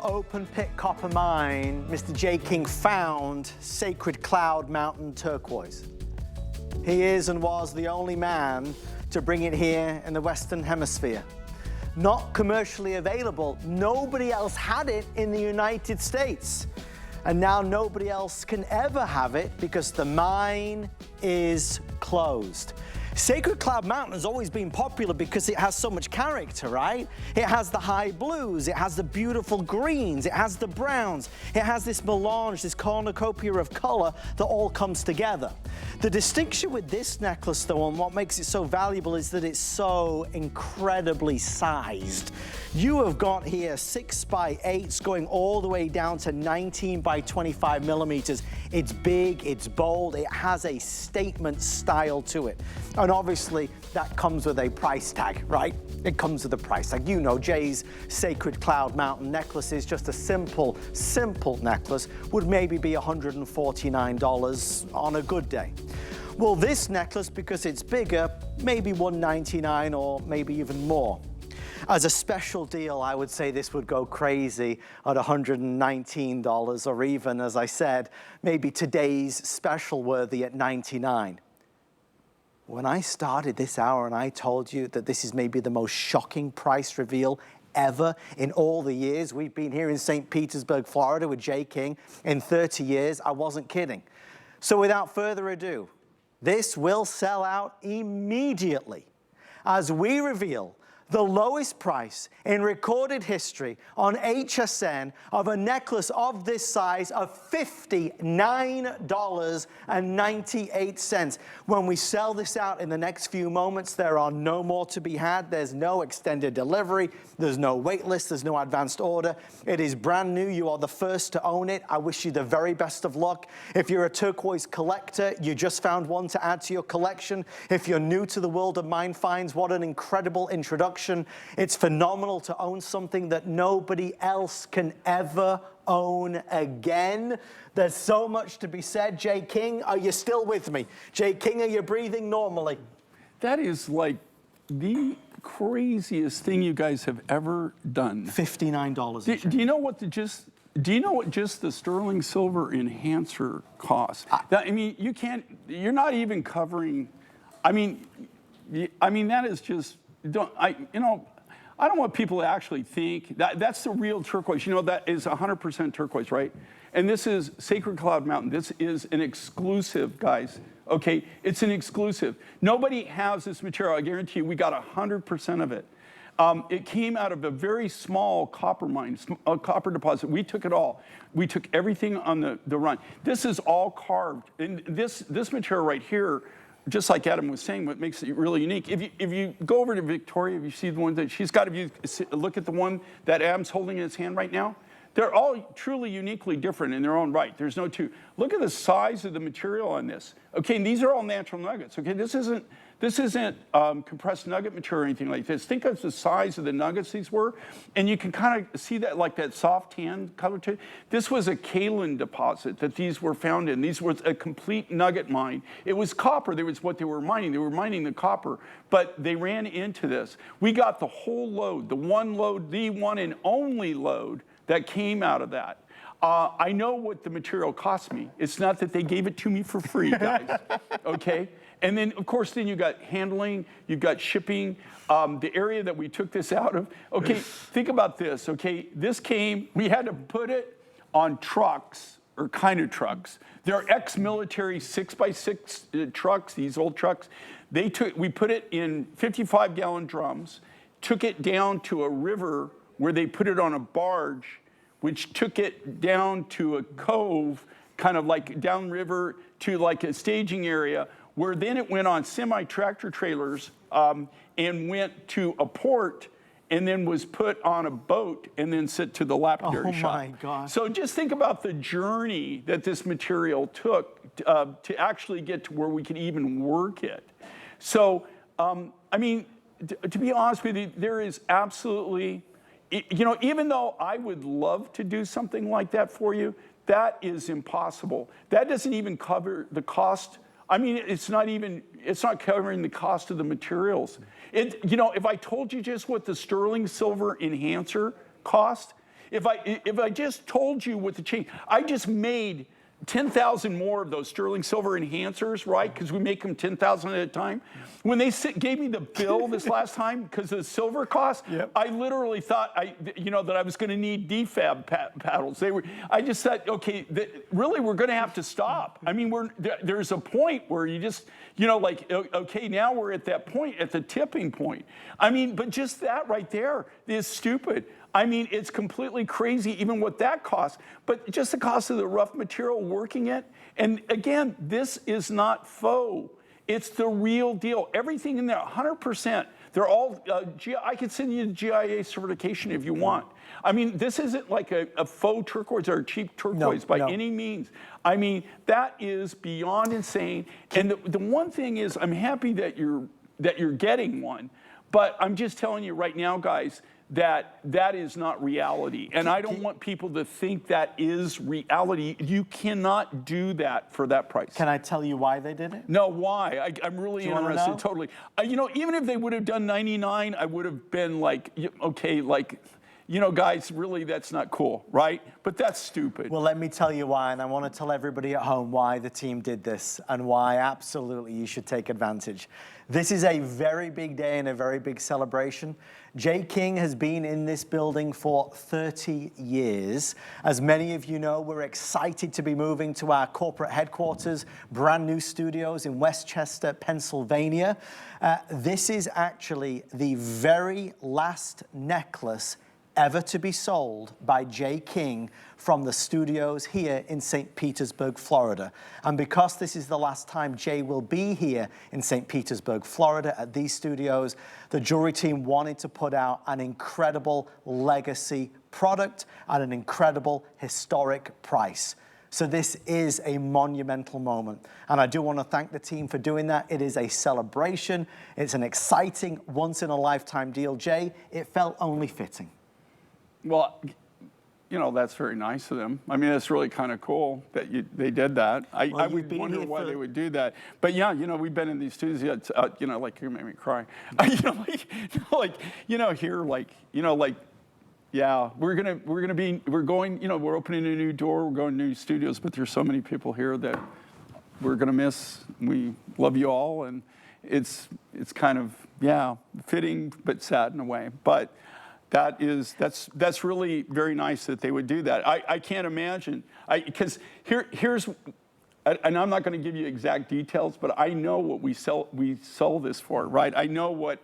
open pit copper mine, Mr. J. King found Sacred Cloud Mountain Turquoise. He is and was the only man to bring it here in the Western Hemisphere. Not commercially available, nobody else had it in the United States. And now nobody else can ever have it because the mine is closed. Sacred Cloud Mountain has always been popular because it has so much character, right? It has the high blues, it has the beautiful greens, it has the browns, it has this melange, this cornucopia of color that all comes together. The distinction with this necklace, though, and what makes it so valuable is that it's so incredibly sized. You have got here 6 by 8s going all the way down to 19 by 25 millimeters. It's big, it's bold, it has a statement style to it. And obviously that comes with a price tag, right? It comes with a price tag. You know, Jay's Sacred Cloud Mountain necklace is just a simple necklace, would maybe be $149 on a good day. Well, this necklace, because it's bigger, maybe $199 or maybe even more. As a special deal, I would say this would go crazy at $119, or even, as I said, maybe today's special worthy at $99. When I started this hour and I told you that this is maybe the most shocking price reveal ever in all the years we've been here in St. Petersburg, Florida with J. King, in 30 years, I wasn't kidding. So without further ado, this will sell out immediately as we reveal the lowest price in recorded history on HSN of a necklace of this size of $59.98. When we sell this out in the next few moments, there are no more to be had. There's no extended delivery. There's no wait list. There's no advanced order. It is brand new. You are the first to own it. I wish you the very best of luck. If you're a turquoise collector, you just found one to add to your collection. If you're new to the world of mine finds, what an incredible introduction. It's phenomenal to own something that nobody else can ever own again. There's so much to be said. J. King, are you still with me? J. King, are you breathing normally? That is like the craziest thing you guys have ever done. $59. Do you know what just the sterling silver enhancer costs? I mean, you're not even covering, I mean, that is just, I don't want people to actually think that's the real turquoise. You know, that is 100% turquoise, right? And this is Sacred Cloud Mountain. This is an exclusive, guys. Okay, it's an exclusive. Nobody has this material. I guarantee you, we got 100% of it. It came out of a very small copper mine, a copper deposit. We took it all. We took everything on the run. This is all carved. And this material right here, just like Adam was saying, what makes it really unique. If you go over to Victoria, if you see the one that she's got, if you look at the one that Adam's holding in his hand right now, they're all truly uniquely different in their own right. There's no two. Look at the size of the material on this. Okay, and these are all natural nuggets. Okay, this isn't compressed nugget material or anything like this. Think of the size of the nuggets these were, and you can kind of see that, like that soft tan color to it. This was a kaolin deposit that these were found in. These was a complete nugget mine. It was copper. That was what they were mining. They were mining the copper, but they ran into this. We got the whole load, the one load, the one and only load that came out of that. I know what the material cost me. It's not that they gave it to me for free, guys, okay? And then, of course, then you got handling, you've got shipping, the area that we took this out of. Okay, think about this, okay? This came, we had to put it on trucks, or kind of trucks. They're ex-military 6x6 trucks, these old trucks. We put it in 55-gallon drums, took it down to a river where they put it on a barge, which took it down to a cove, kind of like downriver to like a staging area, where then it went on semi-tractor trailers and went to a port and then was put on a boat and then sent to the lapidary shop. Oh my gosh. So just think about the journey that this material took to actually get to where we could even work it. So, I mean, to be honest with you, there is absolutely, you know, even though I would love to do something like that for you, that is impossible. That doesn't even cover the cost. I mean, it's not covering the cost of the materials. You know, if I told you just what the sterling silver enhancer cost, if I just told you what the change, I just made 10,000 more of those sterling silver enhancers, right? Because we make them 10,000 at a time. When they gave me the bill this last time because of the silver cost, I literally thought that I was going to need defab paddles. I just thought, okay, really we're going to have to stop. I mean, there's a point where you just, okay, now we're at that point, at the tipping point. I mean, but just that right there is stupid. I mean, it's completely crazy even what that costs, but just the cost of the rough material working it. And again, this is not faux. It's the real deal. Everything in there, 100%. They're all, I can send you the GIA certification if you want. I mean, this isn't like a faux turquoise or a cheap turquoise by any means. I mean, that is beyond insane. And the one thing is, I'm happy that you're getting one, but I'm just telling you right now, guys, that is not reality. And I don't want people to think that is reality. You cannot do that for that price. Can I tell you why they did it? No, why? I'm really interested, totally. Even if they would have done 99, I would have been like, okay, like, guys, really, that's not cool, right? But that's stupid. Well, let me tell you why, and I want to tell everybody at home why the team did this and why absolutely you should take advantage. This is a very big day and a very big celebration. Jay King has been in this building for 30 years. As many of you know, we're excited to be moving to our corporate headquarters, brand new studios in Westchester, Pennsylvania. This is actually the very last necklace ever to be sold by Jay King from the studios here in St. Petersburg, Florida. And because this is the last time Jay will be here in St. Petersburg, Florida at these studios, the jewelry team wanted to put out an incredible legacy product at an incredible historic price. So this is a monumental moment. And I do want to thank the team for doing that. It is a celebration. It's an exciting once-in-a-lifetime deal. Jay, it felt only fitting. Well, that's very nice of them. I mean, it's really kind of cool that they did that. I would wonder why they would do that. But yeah, we've been in these studios, like you made me cry. Yeah, we're opening a new door, we're going to new studios, but there's so many people here that we're gonna miss. We love you all, and it's kind of, fitting but sad in a way. But that's really very nice that they would do that. I can't imagine, because here's, and I'm not going to give you exact details, but I know what we sell this for, right? I know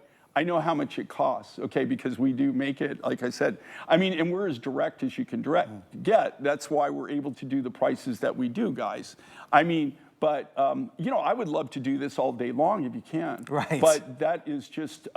how much it costs, okay, because we do make it, like I said. I mean, and we're as direct as you can get. That's why we're able to do the prices that we do, guys. I mean, but I would love to do this all day long if you can. Right. But that is just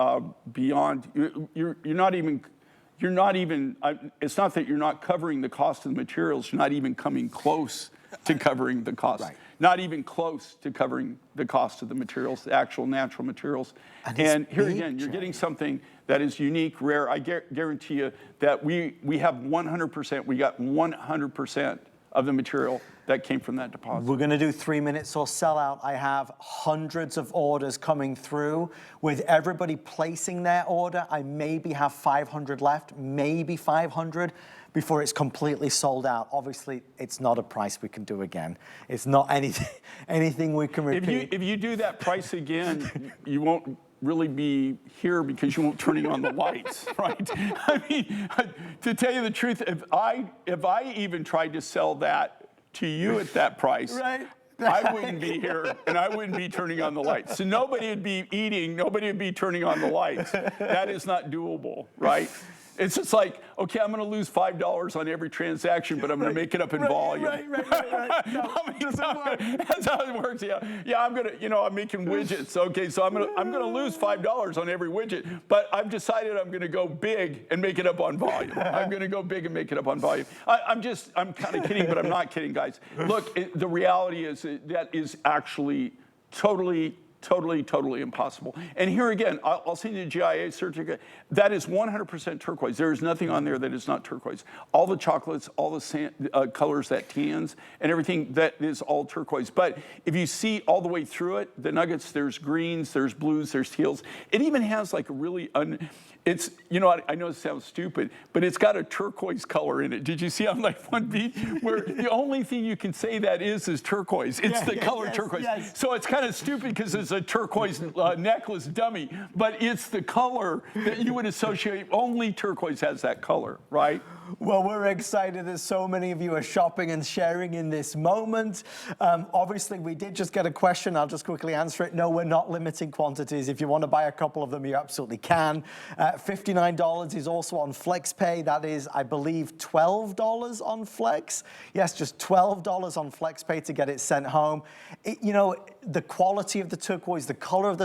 beyond. You're not even. It's not that you're not covering the cost of the materials. You're not even coming close to covering the cost. Right. Not even close to covering the cost of the materials, the actual natural materials. And here again, you're getting something that is unique, rare. I guarantee you that we have 100%. We got 100% of the material that came from that deposit. We're going to do 3 minutes or sell out. I have hundreds of orders coming through. With everybody placing their order, I maybe have 500 left, maybe 500 before it's completely sold out. Obviously, it's not a price we can do again. It's not anything we can repeat. If you do that price again, you won't really be here because you won't turning on the lights, right? I mean, to tell you the truth, if I even tried to sell that to you at that price, right. I wouldn't be here and I wouldn't be turning on the lights. So nobody would be eating, nobody would be turning on the lights. That is not doable, right? It's just like, okay, I'm going to lose $5 on every transaction, but I'm going to make it up in volume. Right. No, that's how it works. Yeah, I'm going to, I'm making widgets. Okay, so I'm going to lose $5 on every widget, but I've decided I'm going to go big and make it up on volume. I'm going to go big and make it up on volume. I'm kind of kidding, but I'm not kidding, guys. Look, the reality is that is actually totally Totally, totally impossible. And here again, I'll send you the GIA certificate. That is 100% turquoise. There is nothing on there that is not turquoise. All the chocolates, all the colors, that tans, and everything, that is all turquoise. But if you see all the way through it, the nuggets, there's greens, there's blues, there's teals. It even has like a really, it's, you know, I know it sounds stupid, but it's got a turquoise color in it. Did you see on like one beat where the only thing you can say that is turquoise? It's the color turquoise. Yes. So it's kind of stupid because it's a turquoise necklace dummy, but it's the color that you would associate. Only turquoise has that color, right? Well, we're excited that so many of you are shopping and sharing in this moment. Obviously, we did just get a question. I'll just quickly answer it. No, we're not limiting quantities. If you want to buy a couple of them, you absolutely can. $59 is also on FlexPay. That is, I believe, $12 on Flex. Yes, just $12 on FlexPay to get it sent home. You know, the quality of the turquoise, the color of the